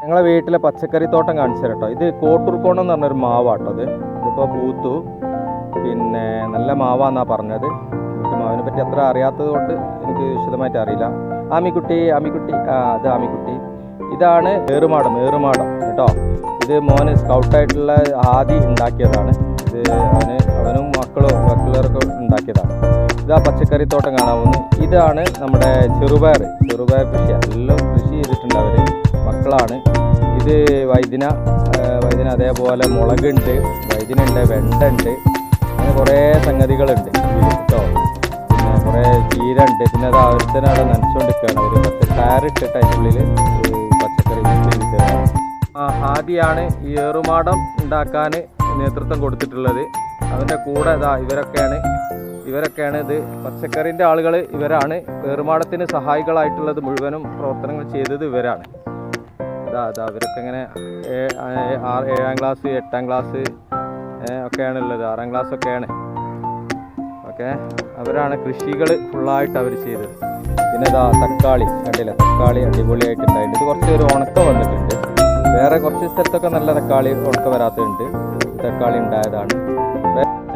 ഞങ്ങളെ വീട്ടിലെ പച്ചക്കറി തോട്ടം കാണിച്ചു തരാം കേട്ടോ. ഇത് കോട്ടൂർക്കോണം എന്ന് പറഞ്ഞൊരു മാവാട്ടോ. ഇതിപ്പോൾ പൂത്തു, പിന്നെ നല്ല മാവാന്നാണ് പറഞ്ഞത്. എനിക്ക് മാവിനെ പറ്റി അത്ര അറിയാത്തത് കൊണ്ട് എനിക്ക് വിശദമായിട്ട് അറിയില്ല. ആമിക്കുട്ടി അത് ആമിക്കുട്ടി. ഇതാണ് ഏറുമാടം കേട്ടോ. ഇത് മോന് സ്കൗട്ടായിട്ടുള്ള ആദി ഉണ്ടാക്കിയതാണ്. ഇത് അവനും മക്കളൊക്കെ ഉണ്ടാക്കിയതാണ്. ഇതാ പച്ചക്കറി തോട്ടം കാണാൻ പോകുന്നു. ഇതാണ് നമ്മുടെ ചെറുപയർ കൃഷി. എല്ലാം കൃഷി ചെയ്തിട്ടുണ്ട് അവർ, മക്കളാണ്. ഇത് വൈദിന, അതേപോലെ മുളകുണ്ട്, വൈദിനുണ്ട്, വെണ്ടുണ്ട്, അങ്ങനെ കുറേ സംഗതികളുണ്ട് കേട്ടോ. പിന്നെ കുറേ ചീര ഉണ്ട്. പിന്നെ അത് അവിടുത്തെ നനച്ചുകൊണ്ടിരിക്കുകയാണ് അവർ. ടയറിട്ടിട്ട് അതിനുള്ളിൽ പച്ചക്കറി ചെയ്തിട്ടാണ്. ആദ്യമാണ് ഈ ഏറുമാടം ഉണ്ടാക്കാൻ നേതൃത്വം കൊടുത്തിട്ടുള്ളത്. അതിൻ്റെ കൂടെ ഇവരൊക്കെയാണ് ഇത് പച്ചക്കറിൻ്റെ ആളുകൾ ഇവരാണ്. ഏറുമാടത്തിന് സഹായികളായിട്ടുള്ളത് മുഴുവനും പ്രവർത്തനങ്ങൾ ചെയ്തത് ഇവരാണ്. ഇവരൊക്കെ ഇങ്ങനെ 7ാം ക്ലാസ് 8ാം ക്ലാസ് ഒക്കെയാണ് ഉള്ളത്, 6ാം ക്ലാസ്സൊക്കെയാണ്. ഓക്കെ, അവരാണ് കൃഷികൾ ഫുള്ളായിട്ട് അവർ ചെയ്തത്. പിന്നെ തക്കാളി കണ്ടില്ല, തക്കാളി അടിപൊളിയായിട്ടുണ്ടായിട്ടുണ്ട്. ഇത് കുറച്ച് ഒരു ഉണക്കം വന്നിട്ടുണ്ട്. വേറെ കുറച്ച് സ്ഥലത്തൊക്കെ നല്ല തക്കാളി ഉണക്കം വരാത്തതുണ്ട്. തക്കാളി ഉണ്ടായതാണ്.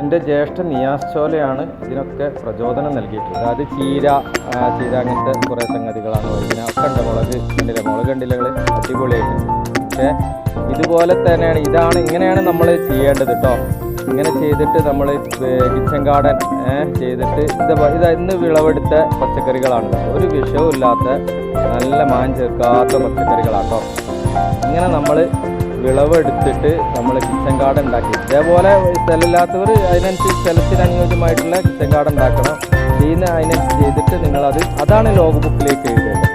എൻ്റെ ജ്യേഷ്ഠ നിയാസ് ചോലയാണ് ഇതിനൊക്കെ പ്രചോദനം നൽകിയിട്ടുള്ളത്. അത് ചീര അങ്ങനത്തെ കുറേ സംഗതികളാണ്. ഒക്കെ ഉണ്ട്. മുളക് കണ്ടില്ലകൾ അടിപൊളിയായിട്ടുണ്ട്. പക്ഷേ ഇതുപോലെ തന്നെയാണ്, ഇങ്ങനെയാണ് നമ്മൾ ചെയ്യേണ്ടത് കേട്ടോ. ഇങ്ങനെ ചെയ്തിട്ട് നമ്മൾ കിച്ചൺ ഗാർഡൻ ചെയ്തിട്ട് ഇന്ന് വിളവെടുത്ത പച്ചക്കറികളാണ്. ഒരു വിഷവും ഇല്ലാത്ത നല്ല മായം ചേർക്കാത്ത പച്ചക്കറികളാട്ടോ. ഇങ്ങനെ നമ്മൾ വിളവെടുത്തിട്ട് നമ്മൾ കിച്ചൺ ഗാർഡൻ ഉണ്ടാക്കി. ഇതേപോലെ സ്ഥലമില്ലാത്തവർ അതിനനുസരിച്ച് സ്ഥലത്തിന് അനുയോജ്യമായിട്ടുള്ള കിച്ചൺ ഗാർഡൻ ഉണ്ടാക്കണം. അതിനനുസരിച്ച് ചെയ്തിട്ട് നിങ്ങളത്, അതാണ് ലോഗ് ബുക്കിലേക്ക് എഴുതേണ്ടത്.